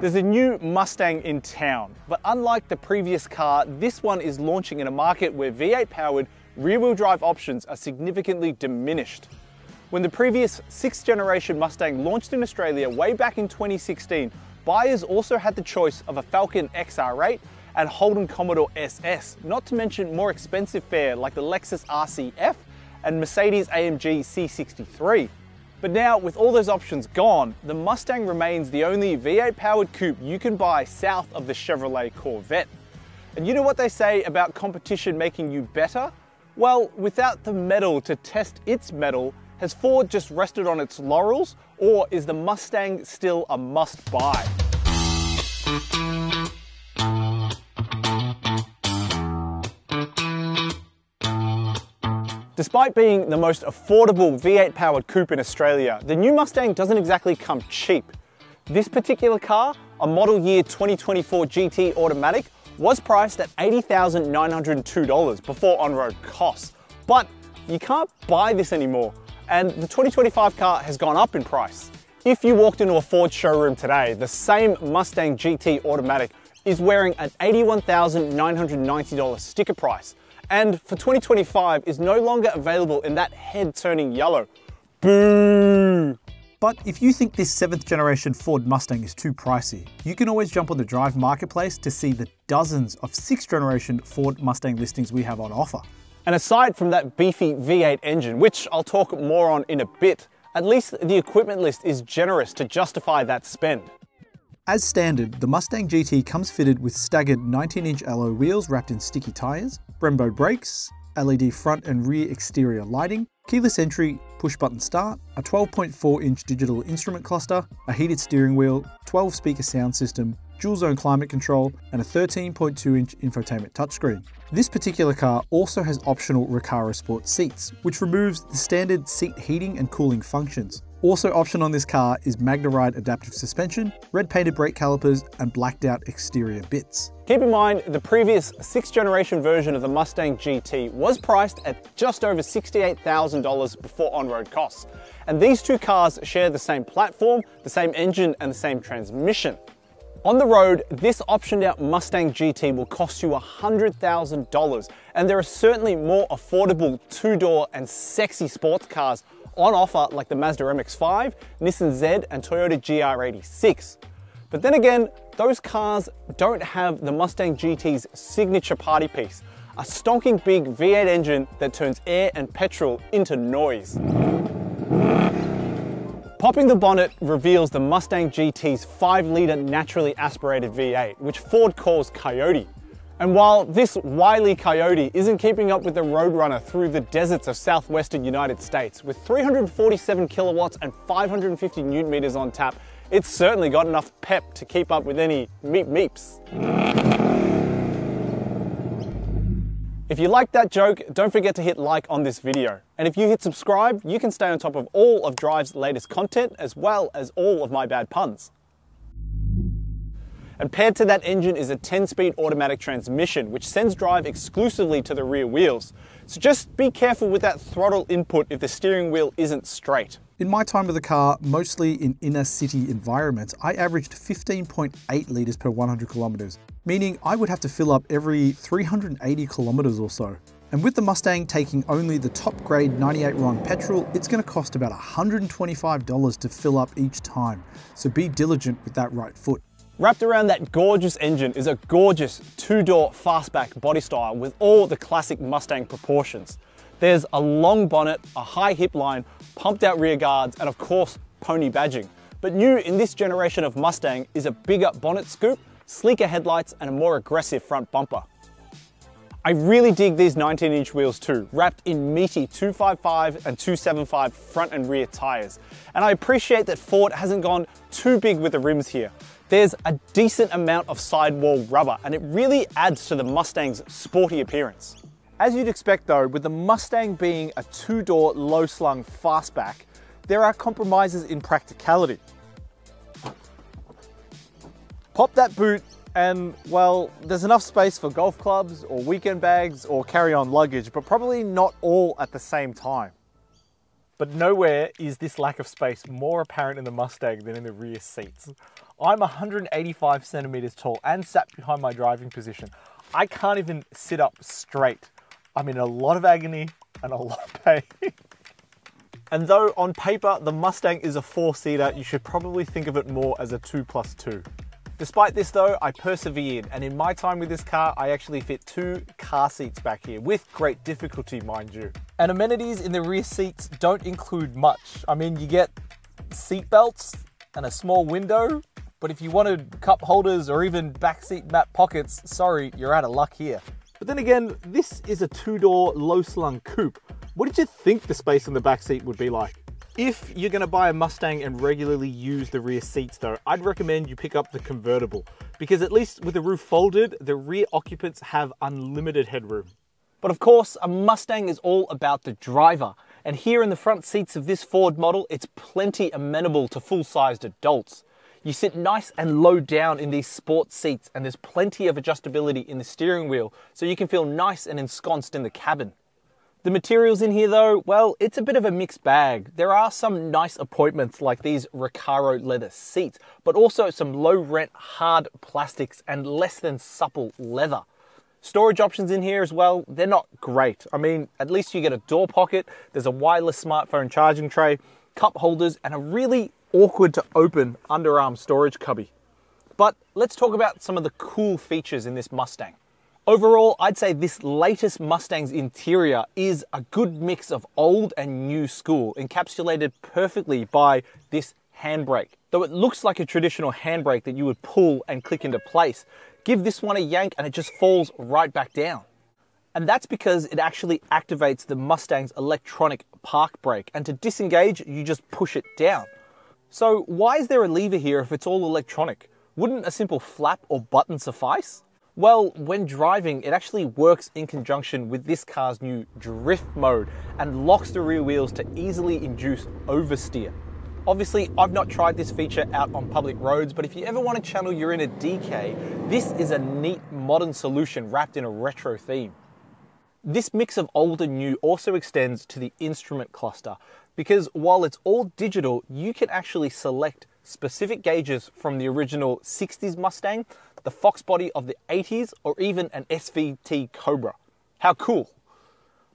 There's a new Mustang in town, but unlike the previous car, this one is launching in a market where V8 powered rear-wheel drive options are significantly diminished. When the previous 6th generation Mustang launched in Australia way back in 2016, buyers also had the choice of a Falcon XR8 and Holden Commodore SS, not to mention more expensive fare like the Lexus RCF and Mercedes-AMG C63. But now, with all those options gone, the Mustang remains the only V8 powered coupe you can buy south of the Chevrolet Corvette. And you know what they say about competition making you better? Well, without the metal to test its mettle, has Ford just rested on its laurels, or is the Mustang still a must-buy? Despite being the most affordable V8 powered coupe in Australia, the new Mustang doesn't exactly come cheap. This particular car, a model year 2024 GT automatic, was priced at $80,902 before on-road costs. But you can't buy this anymore, and the 2025 car has gone up in price. If you walked into a Ford showroom today, the same Mustang GT automatic is wearing an $81,990 sticker price, and for 2025 is no longer available in that head-turning yellow. Boo! But if you think this 7th generation Ford Mustang is too pricey, you can always jump on the Drive marketplace to see the dozens of 6th generation Ford Mustang listings we have on offer. And aside from that beefy V8 engine, which I'll talk more on in a bit, at least the equipment list is generous to justify that spend. As standard, the Mustang GT comes fitted with staggered 19-inch alloy wheels wrapped in sticky tyres, Brembo brakes, LED front and rear exterior lighting, keyless entry, push-button start, a 12.4-inch digital instrument cluster, a heated steering wheel, 12-speaker sound system, dual-zone climate control, and a 13.2-inch infotainment touchscreen. This particular car also has optional Recaro Sport seats, which removes the standard seat heating and cooling functions. Also option on this car is MagnaRide adaptive suspension, red painted brake calipers, and blacked out exterior bits. Keep in mind, the previous 6th generation version of the Mustang GT was priced at just over $68,000 before on-road costs. And these two cars share the same platform, the same engine, and the same transmission. On the road, this optioned out Mustang GT will cost you $100,000, and there are certainly more affordable two-door and sexy sports cars on offer like the Mazda MX-5, Nissan Z, and Toyota GR86. But then again, those cars don't have the Mustang GT's signature party piece, a stonking big V8 engine that turns air and petrol into noise. Popping the bonnet reveals the Mustang GT's 5-litre naturally aspirated V8, which Ford calls Coyote. And while this wily Coyote isn't keeping up with the Roadrunner through the deserts of southwestern United States, with 347 kilowatts and 550 newton meters on tap, it's certainly got enough pep to keep up with any meep meeps. If you liked that joke, don't forget to hit like on this video. And if you hit subscribe, you can stay on top of all of Drive's latest content, as well as all of my bad puns. And paired to that engine is a 10-speed automatic transmission, which sends drive exclusively to the rear wheels. So just be careful with that throttle input if the steering wheel isn't straight. In my time with the car, mostly in inner city environments, I averaged 15.8 litres per 100 kilometres, meaning I would have to fill up every 380 kilometres or so. And with the Mustang taking only the top grade 98 RON petrol, it's going to cost about $125 to fill up each time. So be diligent with that right foot. Wrapped around that gorgeous engine is a gorgeous two-door fastback body style with all the classic Mustang proportions. There's a long bonnet, a high hip line, pumped out rear guards, and of course, pony badging. But new in this generation of Mustang is a bigger bonnet scoop, sleeker headlights, and a more aggressive front bumper. I really dig these 19-inch wheels too, wrapped in meaty 255 and 275 front and rear tires. And I appreciate that Ford hasn't gone too big with the rims here. There's a decent amount of sidewall rubber, and it really adds to the Mustang's sporty appearance. As you'd expect though, with the Mustang being a two-door low-slung fastback, there are compromises in practicality. Pop that boot and, well, there's enough space for golf clubs or weekend bags or carry-on luggage, but probably not all at the same time. But nowhere is this lack of space more apparent in the Mustang than in the rear seats. I'm 185 centimeters tall and sat behind my driving position. I can't even sit up straight. I'm in a lot of agony and a lot of pain. And though on paper the Mustang is a 4-seater, you should probably think of it more as a 2+2. Despite this though, I persevered, and in my time with this car, I actually fit 2 car seats back here, with great difficulty, mind you. And amenities in the rear seats don't include much. I mean, you get seat belts and a small window, but if you wanted cup holders or even backseat mat pockets, sorry, you're out of luck here. But then again, this is a 2-door low-slung coupe. What did you think the space in the backseat would be like? If you're going to buy a Mustang and regularly use the rear seats though, I'd recommend you pick up the convertible, because at least with the roof folded, the rear occupants have unlimited headroom. But of course, a Mustang is all about the driver, and here in the front seats of this Ford model, it's plenty amenable to full-sized adults. You sit nice and low down in these sports seats, and there's plenty of adjustability in the steering wheel, so you can feel nice and ensconced in the cabin. The materials in here though, well, it's a bit of a mixed bag. There are some nice appointments like these Recaro leather seats, but also some low rent hard plastics and less than supple leather. Storage options in here as well, they're not great. I mean, at least you get a door pocket, there's a wireless smartphone charging tray, cup holders, and a really awkward to open underarm storage cubby. But let's talk about some of the cool features in this Mustang. Overall, I'd say this latest Mustang's interior is a good mix of old and new school, encapsulated perfectly by this handbrake. Though it looks like a traditional handbrake that you would pull and click into place, give this one a yank and it just falls right back down. And that's because it actually activates the Mustang's electronic park brake, and to disengage, you just push it down. So why is there a lever here if it's all electronic? Wouldn't a simple flap or button suffice? Well, when driving, it actually works in conjunction with this car's new drift mode and locks the rear wheels to easily induce oversteer. Obviously, I've not tried this feature out on public roads, but if you ever want to channel your inner DK, this is a neat modern solution wrapped in a retro theme. This mix of old and new also extends to the instrument cluster, because while it's all digital, you can actually select specific gauges from the original 60s Mustang, the Fox body of the 80s, or even an SVT Cobra. How cool.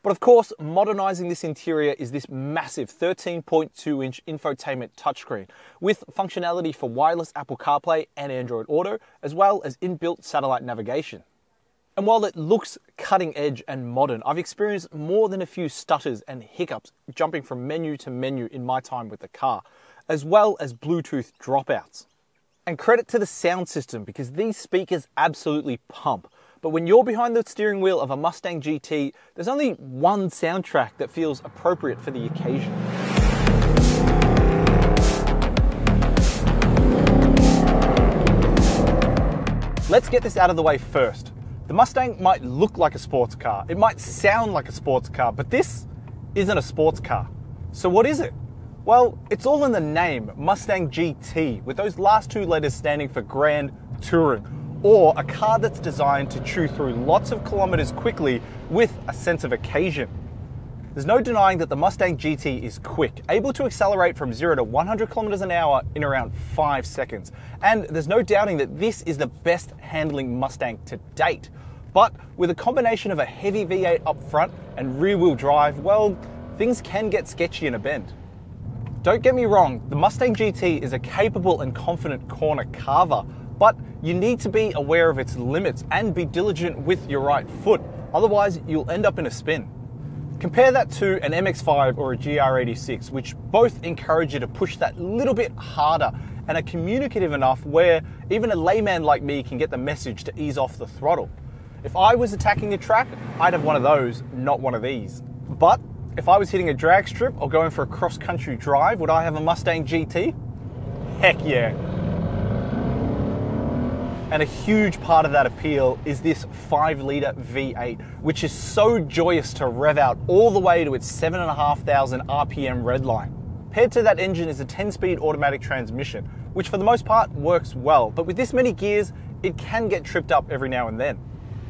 But of course, modernizing this interior is this massive 13.2-inch infotainment touchscreen with functionality for wireless Apple CarPlay and Android Auto, as well as inbuilt satellite navigation. And while it looks cutting edge and modern, I've experienced more than a few stutters and hiccups jumping from menu to menu in my time with the car, as well as Bluetooth dropouts. And credit to the sound system, because these speakers absolutely pump. But when you're behind the steering wheel of a Mustang GT, there's only one soundtrack that feels appropriate for the occasion. Let's get this out of the way first. The Mustang might look like a sports car, it might sound like a sports car, but this isn't a sports car. So what is it? Well, it's all in the name, Mustang GT, with those last 2 letters standing for Grand Touring, or a car that's designed to chew through lots of kilometers quickly with a sense of occasion. There's no denying that the Mustang GT is quick, able to accelerate from 0 to 100 kilometers an hour in around 5 seconds. And there's no doubting that this is the best handling Mustang to date. But with a combination of a heavy V8 up front and rear-wheel drive, well, things can get sketchy in a bend. Don't get me wrong, the Mustang GT is a capable and confident corner carver, but you need to be aware of its limits and be diligent with your right foot, otherwise you'll end up in a spin. Compare that to an MX-5 or a GR86, which both encourage you to push that little bit harder and are communicative enough where even a layman like me can get the message to ease off the throttle. If I was attacking a track, I'd have one of those, not one of these. But if I was hitting a drag strip or going for a cross-country drive, would I have a Mustang GT? Heck yeah. And a huge part of that appeal is this 5-litre V8, which is so joyous to rev out all the way to its 7,500 RPM redline. Paired to that engine is a 10-speed automatic transmission, which for the most part works well, but with this many gears, it can get tripped up every now and then.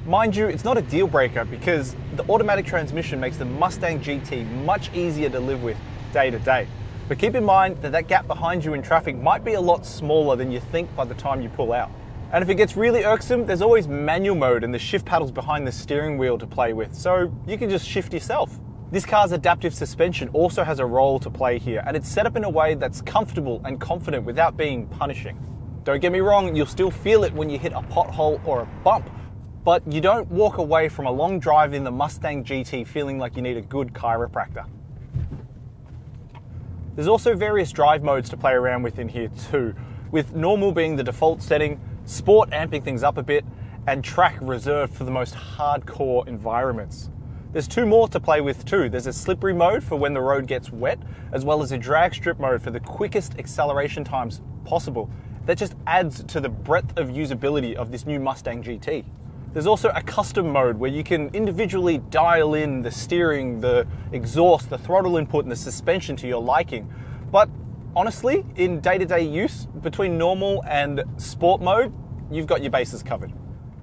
Mind you, it's not a deal breaker because the automatic transmission makes the Mustang GT much easier to live with day to day. But keep in mind that that gap behind you in traffic might be a lot smaller than you think by the time you pull out. And if it gets really irksome, there's always manual mode and the shift paddles behind the steering wheel to play with, so you can just shift yourself. This car's adaptive suspension also has a role to play here, and it's set up in a way that's comfortable and confident without being punishing. Don't get me wrong, you'll still feel it when you hit a pothole or a bump, but you don't walk away from a long drive in the Mustang GT feeling like you need a good chiropractor. There's also various drive modes to play around with in here too, with normal being the default setting, sport amping things up a bit, and track reserved for the most hardcore environments. There's two more to play with too. There's a slippery mode for when the road gets wet, as well as a drag strip mode for the quickest acceleration times possible. That just adds to the breadth of usability of this new Mustang GT. There's also a custom mode where you can individually dial in the steering, the exhaust, the throttle input, and the suspension to your liking. But honestly, in day-to-day use, between normal and sport mode, you've got your bases covered.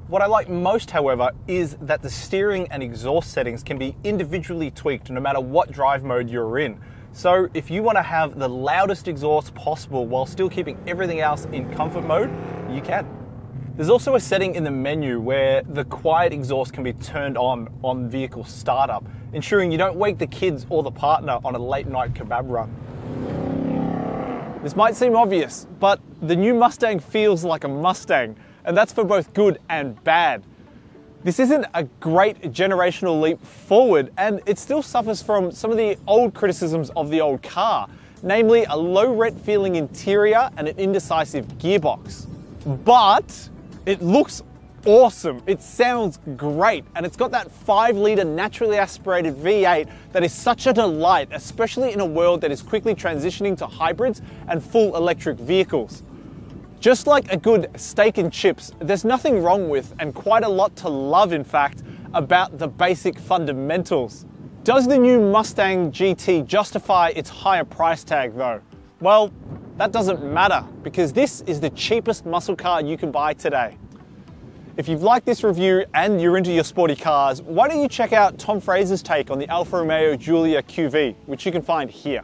What I like most, however, is that the steering and exhaust settings can be individually tweaked no matter what drive mode you're in. So if you want to have the loudest exhaust possible while still keeping everything else in comfort mode, you can. There's also a setting in the menu where the quiet exhaust can be turned on vehicle startup, ensuring you don't wake the kids or the partner on a late night kebab run. This might seem obvious, but the new Mustang feels like a Mustang, and that's for both good and bad. This isn't a great generational leap forward, and it still suffers from some of the old criticisms of the old car, namely a low rent feeling interior and an indecisive gearbox. But it looks awesome, it sounds great, and it's got that 5-litre naturally aspirated V8 that is such a delight, especially in a world that is quickly transitioning to hybrids and full electric vehicles. Just like a good steak and chips, there's nothing wrong with, and quite a lot to love in fact, about the basic fundamentals. Does the new Mustang GT justify its higher price tag though? Well, that doesn't matter, because this is the cheapest muscle car you can buy today. If you've liked this review and you're into your sporty cars, why don't you check out Tom Fraser's take on the Alfa Romeo Giulia QV, which you can find here.